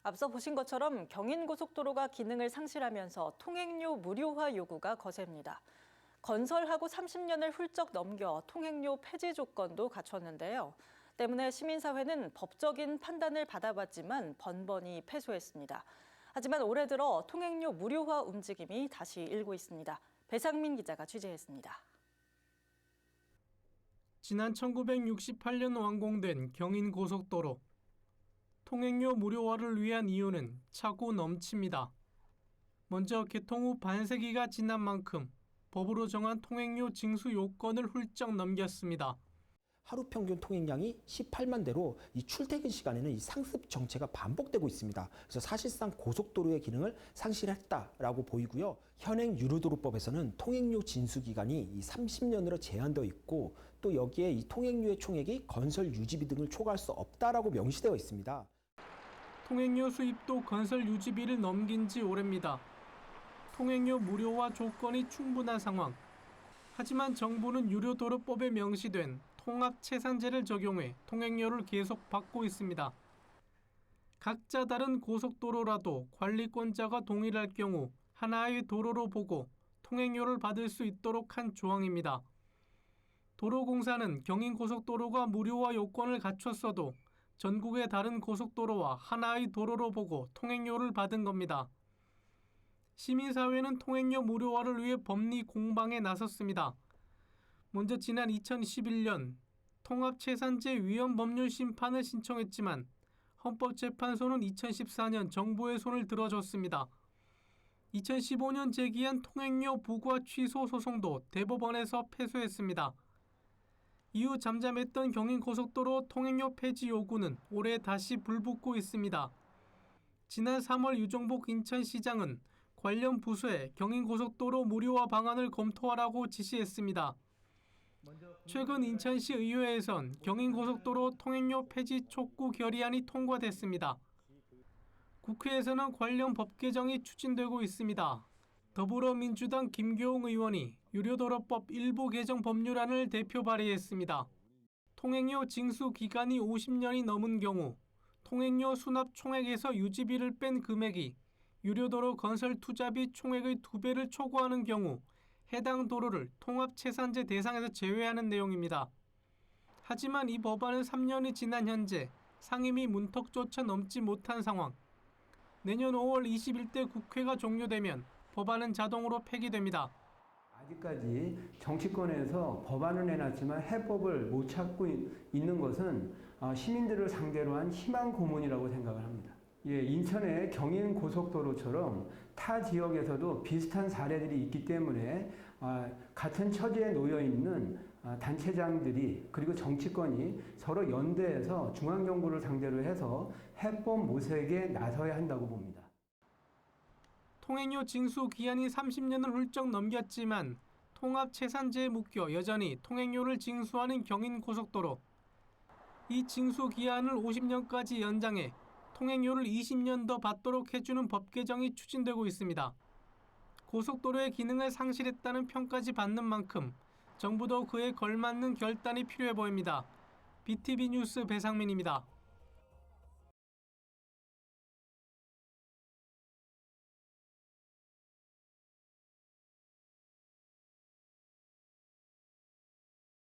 앞서 보신 것처럼 경인고속도로가 기능을 상실하면서 통행료 무료화 요구가 거셉니다. 건설하고 30년을 훌쩍 넘겨 통행료 폐지 조건도 갖췄는데요. 때문에 시민사회는 법적인 판단을 받아봤지만 번번이 패소했습니다. 하지만 올해 들어 통행료 무료화 움직임이 다시 일고 있습니다. 배상민 기자가 취재했습니다. 지난 1968년 완공된 경인고속도로. 통행료 무료화를 위한 이유는 차고 넘칩니다. 먼저 개통 후 반세기가 지난 만큼 법으로 정한 통행료 징수 요건을 훌쩍 넘겼습니다. 하루 평균 통행량이 18만 대로 이 출퇴근 시간에는 이 상습 정체가 반복되고 있습니다. 그래서 사실상 고속도로의 기능을 상실했다라고 보이고요. 현행 유료도로법에서는 통행료 징수 기간이 이 30년으로 제한되어 있고 또 여기에 이 통행료의 총액이 건설 유지비 등을 초과할 수 없다라고 명시되어 있습니다. 통행료 수입도 건설 유지비를 넘긴 지 오래입니다. 통행료 무료화 조건이 충분한 상황. 하지만 정부는 유료도로법에 명시된 통합체산제를 적용해 통행료를 계속 받고 있습니다. 각자 다른 고속도로라도 관리권자가 동일할 경우 하나의 도로로 보고 통행료를 받을 수 있도록 한 조항입니다. 도로공사는 경인고속도로가 무료화 요건을 갖췄어도 전국의 다른 고속도로와 하나의 도로로 보고 통행료를 받은 겁니다. 시민사회는 통행료 무료화를 위해 법리 공방에 나섰습니다. 먼저 지난 2021년 통합체산제 위헌 법률 심판을 신청했지만 헌법재판소는 2014년 정부의 손을 들어줬습니다. 2015년 제기한 통행료 부과 취소 소송도 대법원에서 패소했습니다. 이후 잠잠했던 경인고속도로 통행료 폐지 요구는 올해 다시 불붙고 있습니다. 지난 3월 유정복 인천시장은 관련 부서에 경인고속도로 무료화 방안을 검토하라고 지시했습니다. 최근 인천시 의회에선 경인고속도로 통행료 폐지 촉구 결의안이 통과됐습니다. 국회에서는 관련 법 개정이 추진되고 있습니다. 더불어민주당 김교웅 의원이 유료도로법 일부 개정 법률안을 대표 발의했습니다. 통행료 징수 기간이 50년이 넘은 경우 통행료 수납 총액에서 유지비를 뺀 금액이 유료도로 건설 투자비 총액의 2배를 초과하는 경우 해당 도로를 통합체산제 대상에서 제외하는 내용입니다. 하지만 이 법안은 3년이 지난 현재 상임위 문턱조차 넘지 못한 상황. 내년 5월 21대 국회가 종료되면 법안은 자동으로 폐기됩니다. 아직까지 정치권에서 법안을 내놨지만 해법을 못 찾고 있는 것은 시민들을 상대로 한 희망 고문이라고 생각을 합니다. 인천의 경인고속도로처럼 타 지역에서도 비슷한 사례들이 있기 때문에 같은 처지에 놓여 있는 단체장들이 그리고 정치권이 서로 연대해서 중앙정부를 상대로 해서 해법 모색에 나서야 한다고 봅니다. 통행료 징수 기한이 30년을 훌쩍 넘겼지만 통합체산제에 묶여 여전히 통행료를 징수하는 경인고속도로. 이 징수 기한을 50년까지 연장해 통행료를 20년 더 받도록 해주는 법 개정이 추진되고 있습니다. 고속도로의 기능을 상실했다는 평가지 받는 만큼 정부도 그에 걸맞는 결단이 필요해 보입니다. BTV 뉴스 배상민입니다.